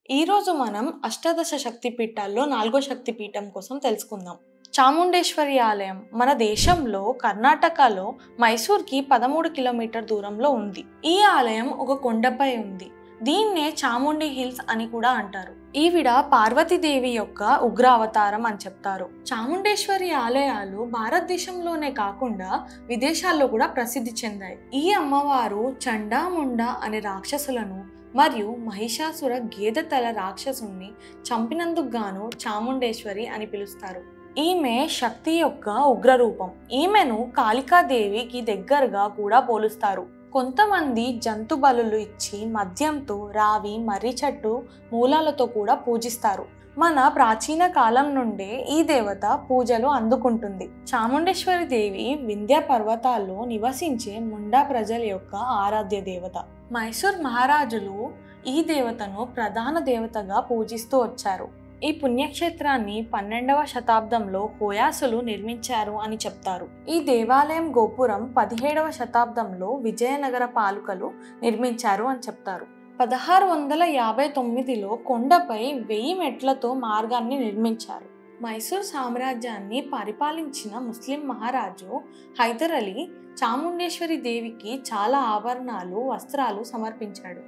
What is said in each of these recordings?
ఈరోజు మనం అష్టాదశ శక్తి పీఠాల్లో 4వ శక్తి పీఠం కోసం తెలుసుకుందాం. చాముండేశ్వరి ఆలయం మన దేశంలో కర్ణాటకలో మైసూర్కి 13 కిలోమీటర్ దూరంలో ఉంది. ఈ ఆలయం ఒక కొండపై ఉంది. దీన్నే చాముండి హిల్స్ అని కూడా అంటారు. ఈవిడ పార్వతీదేవి యొక్క ఉగ్ర అవతారం అని చెప్తారు. చాముండేశ్వరి ఆలయాలు భారతదేశంలోనే కాకుండా విదేశాల్లో కూడా ప్రసిద్ధి చెందాయి. ఈ అమ్మవారు చండాముండ అనే రాక్షసులను మరియు మహిషాసుర గేదె తల రాక్షసుని చంపినందుకు గాను చాముండేశ్వరి అని పిలుస్తారు. ఈమె శక్తి యొక్క ఉగ్రరూపం. ఈమెను కాళికాదేవికి దగ్గరగా కూడా పోలుస్తారు. కొంతమంది జంతు బలులు ఇచ్చి మద్యంతో, రావి, మర్రి చెట్టు మూలాలతో కూడా పూజిస్తారు. మన ప్రాచీన కాలం నుండే ఈ దేవత పూజలు అందుకుంటుంది. చాముండేశ్వరి దేవి వింధ్య పర్వతాల్లో నివసించే ముండా ప్రజల యొక్క ఆరాధ్య దేవత. మైసూర్ మహారాజులు ఈ దేవతను ప్రధాన దేవతగా పూజిస్తూ వచ్చారు. ఈ పుణ్యక్షేత్రాన్ని 12వ శతాబ్దంలో హోయాసులు నిర్మించారు అని చెప్తారు. ఈ దేవాలయం గోపురం 17వ శతాబ్దంలో విజయనగర పాలకులు నిర్మించారు అని చెప్తారు. 1659లో కొండపై 1000 మెట్లతో మార్గాన్ని నిర్మించారు. మైసూర్ సామ్రాజ్యాన్ని పరిపాలించిన ముస్లిం మహారాజు హైదర్ అలీ చాముండేశ్వరి దేవికి చాలా ఆభరణాలు, వస్త్రాలు సమర్పించాడు.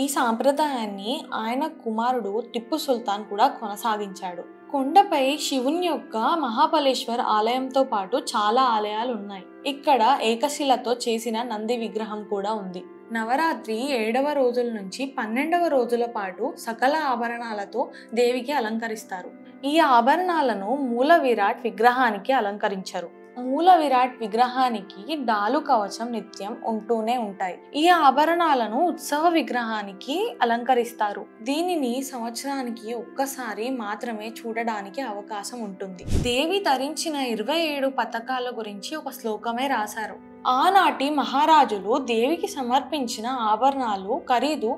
ఈ సాంప్రదాయాన్ని ఆయన కుమారుడు టిప్పు సుల్తాన్ కూడా కొనసాగించాడు. కొండపై శివుని యొక్క మహాబలేశ్వర్ ఆలయంతో పాటు చాలా ఆలయాలు ఉన్నాయి. ఇక్కడ ఏకశిలతో చేసిన నంది విగ్రహం కూడా ఉంది. నవరాత్రి 7వ రోజుల నుంచి 12వ రోజుల పాటు సకల ఆభరణాలతో దేవికి అలంకరిస్తారు. ఈ ఆభరణాలను మూల విరాట్ విగ్రహానికి అలంకరించరు. మూల విరాట్ విగ్రహానికి డాలు కవచం నిత్యం ఉంటూనే ఉంటాయి. ఈ ఆభరణాలను ఉత్సవ విగ్రహానికి అలంకరిస్తారు. దీనిని సంవత్సరానికి ఒక్కసారి మాత్రమే చూడడానికి అవకాశం ఉంటుంది. దేవి ధరించిన 27 పతకాల గురించి ఒక శ్లోకమే రాశారు. ఆనాటి మహారాజులు దేవికి సమర్పించిన ఆభరణాలు ఖరీదు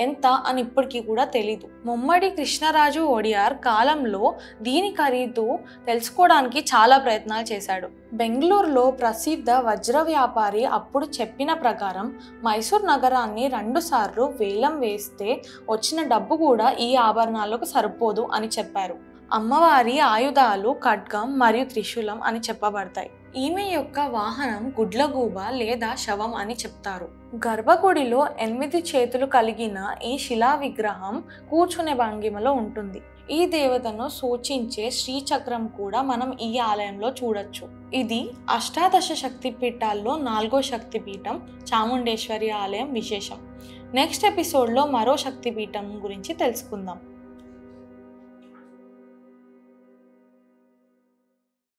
ఎంత అని ఇప్పటికీ కూడా తెలీదు. ముమ్మడి కృష్ణరాజు ఒడియార్ కాలంలో దీని ఖరీదు తెలుసుకోవడానికి చాలా ప్రయత్నాలు చేశాడు. బెంగళూరులో ప్రసిద్ధ వజ్ర వ్యాపారి అప్పుడు చెప్పిన ప్రకారం మైసూర్ నగరాన్ని 2 సార్లు వేలం వేస్తే వచ్చిన డబ్బు కూడా ఈ ఆభరణాలకు సరిపోదు అని చెప్పారు. అమ్మవారి ఆయుధాలు ఖడ్గం మరియు త్రిశూలం అని చెప్పబడతాయి. ఈమె యొక్క వాహనం గుడ్లగూబ లేదా శవం అని చెప్తారు. గర్భగుడిలో 8 చేతులు కలిగిన ఈ శిలా విగ్రహం కూర్చునే భంగిమలో ఉంటుంది. ఈ దేవతను సూచించే శ్రీచక్రం కూడా మనం ఈ ఆలయంలో చూడొచ్చు. ఇది అష్టాదశ శక్తి పీఠాల్లో 4వ శక్తి పీఠం చాముండేశ్వరి ఆలయం విశేషం. నెక్స్ట్ ఎపిసోడ్లో మరో శక్తి పీఠం గురించి తెలుసుకుందాం.